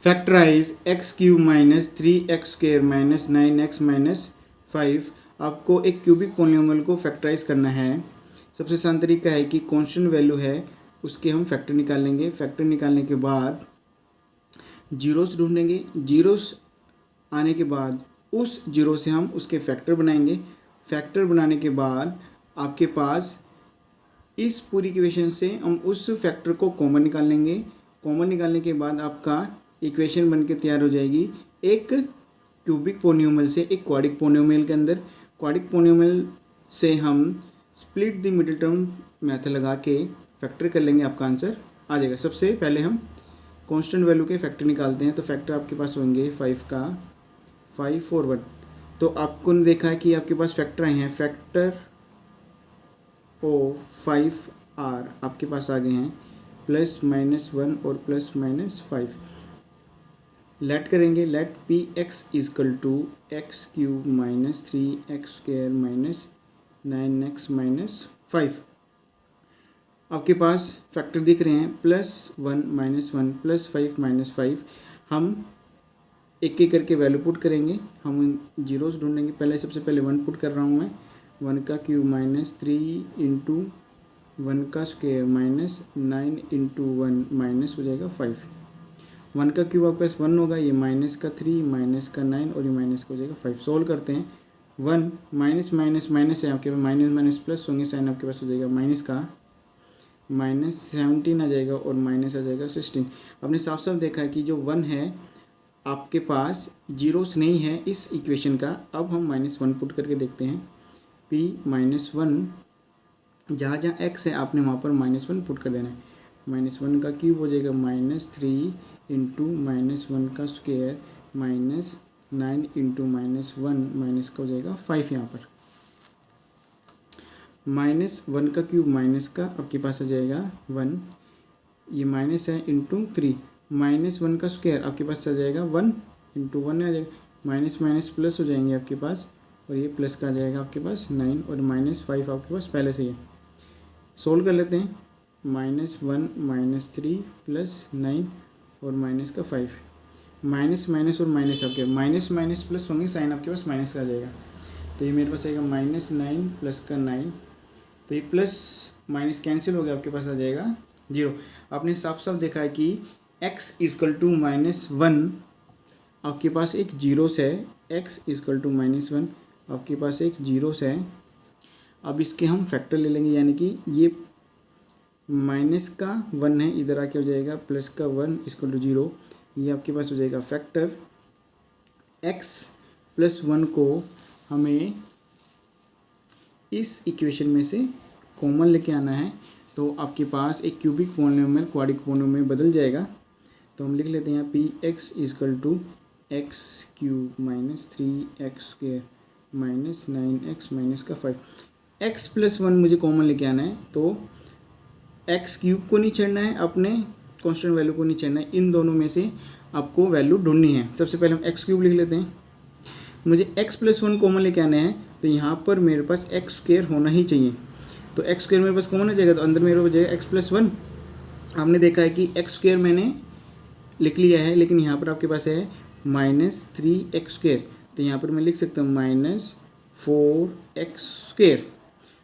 Factorise x cube minus 3x² minus 9x minus 5। आपको एक cubic polynomial को factorise करना है। सबसे आसान तरीका है कि कांस्टेंट वैल्यू है उसके हम फैक्टर निकालेंगे। फैक्टर निकालने के बाद जीरोस ढूंढेंगे। जीरोस आने के बाद उस जीरो से हम उसके फैक्टर बनाएंगे। फैक्टर बनाने के बाद आपके पास इस पूरी इक्वेशन से हम उस फैक्टर को कॉमन निकाल लेंगे। कॉमन निकालने के बाद आपका इक्वेशन बन के तैयार हो जाएगी एक क्यूबिक पोलिनोमियल से एक क्वाड्रिक पोलिनोमियल के अंदर। क्वाड्रिक पोलिनोमियल से हम split the middle term method लगा के फैक्टर कर लेंगे, आपका आंसर आ जाएगा। सबसे पहले हम कांस्टेंट वैल्यू के फैक्टर निकालते हैं। तो फैक्टर आपके पास होंगे 5 का 5 और 1। तो आपको ने देखा है कि आपके पास फैक्टर आए हैं। फैक्टर ओ 5r आपके पास आ गए हैं, +-1 और +-5। लेट करेंगे। Let P x is equal to x cube minus 3x² minus 9x minus 5। आपके पास फैक्टर दिख रहे हैं +1 -1 +5 -5। हम एक एक करके वैल्यू पुट करेंगे। हम जीरोस ढूंढेंगे। पहले सबसे पहले 1 पुट कर रहा हूँ मैं। 1 का क्यूब माइनस 3 इंटू 1 का स्क्वायर माइनस 9 इंटू 1 माइनस हो जाएगा 5। 1 का क्यूब आपके पास 1 होगा, ये माइनस का 3 माइनस का 9 और ये माइनस का हो जाएगा 5। सोल्व करते हैं। 1 माइनस माइनस माइनस है आपके पास, माइनस माइनस प्लस होंगे, साइन आपके पास हो जाएगा माइनस का -17 आ जाएगा और माइनस आ जाएगा 16। आपने साफ साफ देखा है कि जो 1 है आपके पास जीरोस नहीं है इस इक्वेशन का। अब हम -1 पुट करके देखते हैं। p -1 जहाँ जहाँ x है आपने वहाँ पर -1 पुट कर देना है। -1 का क्यूब हो जाएगा -3 इंटू -1 का स्क्वायर माइनस 9 इंटू -1 माइनस का हो जाएगा 5। यहाँ पर -1 का क्यूब माइनस का आपके पास आ जाएगा 1, ये माइनस है इंटू 3 -1 का स्क्वायर आपके पास आ जाएगा 1 इंटू 1 आ जाएगा, माइनस माइनस प्लस हो जाएंगे आपके पास और ये प्लस का आ जाएगा आपके पास 9 और -5 आपके पास पहले से ही है। सोल्व कर लेते हैं। -1 -3 +9 और माइनस का 5। माइनस माइनस और माइनस आपके माइनस माइनस प्लस होंगे, साइन आपके पास माइनस का आ जाएगा। तो ये मेरे पास आएगा -9 प्लस का 9। तो ये प्लस माइनस कैंसिल हो गया, आपके पास आ जाएगा 0। आपने साफ साफ देखा है कि x इजकल टू -1 आपके पास एक जीरोस है। x इजकल टू -1 आपके पास एक जीरोस है। अब इसके हम फैक्टर ले लेंगे, यानी कि ये माइनस का 1 है, इधर आके हो जाएगा प्लस का 1 इजकल टू 0। ये आपके पास हो जाएगा फैक्टर। x + 1 को हमें इस इक्वेशन में से कॉमन लेके आना है। तो आपके पास एक क्यूबिक पोलिनोमियल क्वाड्रिक पोलिनोमियल बदल जाएगा। तो हम लिख लेते हैं p x is equal to x cube minus 3x² minus 9x minus का 5। x + 1 मुझे कॉमन लेके आना है। तो एक्स क्यूब को नहीं छेड़ना है, अपने कांस्टेंट वैल्यू को नहीं छेड़ना है। इन दोनों में से आपको वैल्यू ढूंढनी है। सबसे पहले हम एक्स क्यूब लिख लेते हैं। मुझे x + 1 कॉमन लेके आना है, तो यहाँ पर मेरे पास x² होना ही चाहिए। तो x² मेरे पास कॉमन हो जाएगा, तो अंदर मेरे हो जाएगा x + 1। हमने देखा है कि x² मैंने लिख लिया है, लेकिन यहाँ पर आपके पास है -3x²। तो यहाँ पर मैं लिख सकता हूँ -4x²।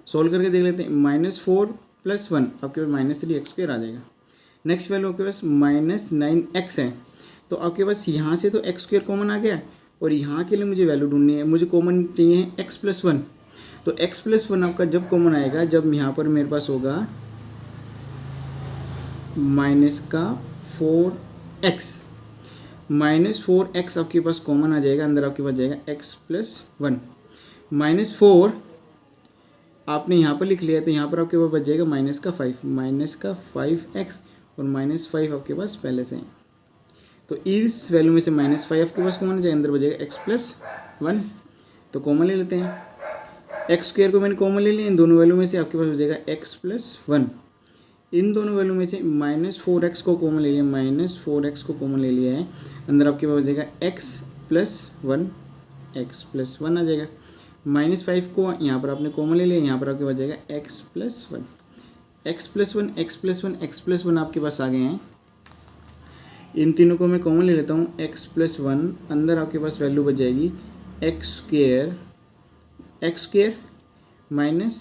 सोल्व करके देख लेते हैं। -4 + 1 आपके पास -3x² आ जाएगा। नेक्स्ट वैल्यू आपके पास -9x है। तो आपके पास यहाँ से तो x² कॉमन आ गया और यहाँ के लिए मुझे वैल्यू ढूंढनी है। मुझे कॉमन चाहिए x + 1। तो x + 1 आपका जब कॉमन आएगा, जब यहाँ पर मेरे पास होगा -4x। -4x आपके पास कॉमन आ जाएगा, अंदर आपके पास जाएगा x + 1। -4 आपने यहाँ पर लिख लिया, तो यहाँ पर आपके पास बच जाएगा -5x और -5 आपके पास पहले से हैं। तो इस वैल्यू में से -5 आपके पास कॉमन जाएगा, अंदर बचेगा x + 1। तो कॉमन ले लेते हैं। x² को मैंने कॉमन ले लिया। इन दोनों वैल्यू में से आपके पास हो जाएगा x + 1। इन दोनों वैल्यू में से -4x को कॉमन ले लिया, -4x को कॉमन ले लिया है, अंदर आपके पास हो जाएगा x + 1, x + 1 आ जाएगा। -5 को यहाँ पर आपने कॉमन ले लिया, यहाँ पर आपके पास जाएगा x + 1, x + 1, x + 1, x + 1 आपके पास आ गए हैं। इन तीनों को मैं कॉमन ले लेता हूँ, एक्स प्लस वन, अंदर आपके पास वैल्यू बच जाएगी x square minus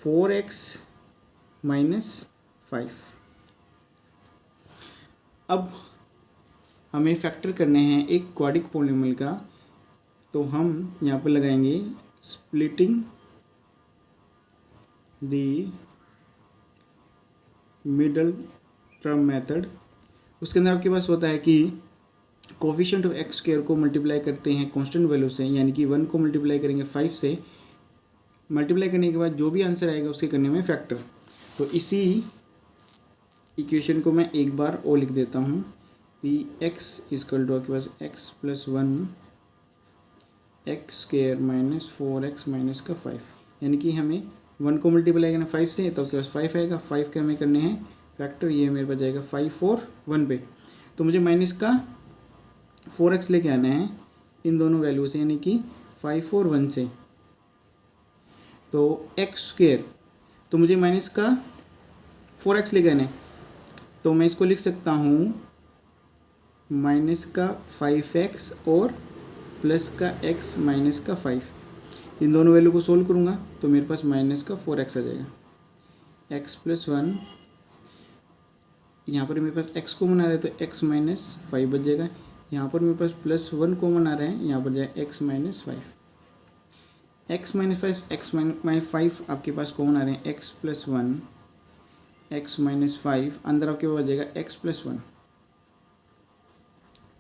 4x minus 5। अब हमें फैक्टर करने हैं एक क्वाड्रिक पॉलीनोमियल का, तो हम यहाँ पर लगाएंगे splitting the middle term method. उसके अंदर आपके पास होता है कि कोफिशिएंट ऑफ एक्स स्क्वायर को मल्टीप्लाई करते हैं कांस्टेंट वैल्यू से, यानी कि 1 को मल्टीप्लाई करेंगे 5 से, मल्टीप्लाई करने के बाद जो भी आंसर आएगा उसके करने में फैक्टर। तो इसी इक्वेशन को मैं एक बार और लिख देता हूँ, पी एक्स इजकल टू आपके पास x plus one x square minus 4x minus का 5, यानी कि हमें 1 को मल्टीप्लाई करना 5 से, तो आपके पास 5 आएगा, 5 के हमें करने हैं फैक्टर, ये मेरे पास जाएगा 5 और 1 पे। तो मुझे माइनस का 4x लेके आना है इन दोनों वैल्यू से, यानी कि 5 और 1 से। तो एक्स स्क्वायर, तो मुझे माइनस का 4x लेके आना है, तो मैं इसको लिख सकता हूँ माइनस का 5x और प्लस का x माइनस का 5। इन दोनों वैल्यू को सोल्व करूँगा तो मेरे पास माइनस का 4x आ जाएगा, x प्लस वन, यहाँ पर मेरे पास x कॉमन आ रहा है तो x माइनस 5 बच जाएगा, यहाँ पर मेरे पास प्लस 1 कॉमन आ रहा है, यहाँ पर जाए x minus 5, x minus 5, x minus 5 आपके पास कॉमन आ रहे हैं, x plus one x minus 5, अंदर आपके पास जाएगा x प्लस वन।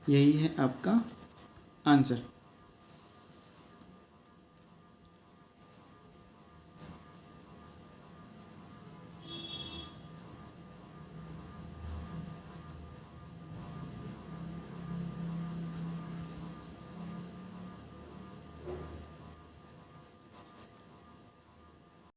यही है आपका आंसर।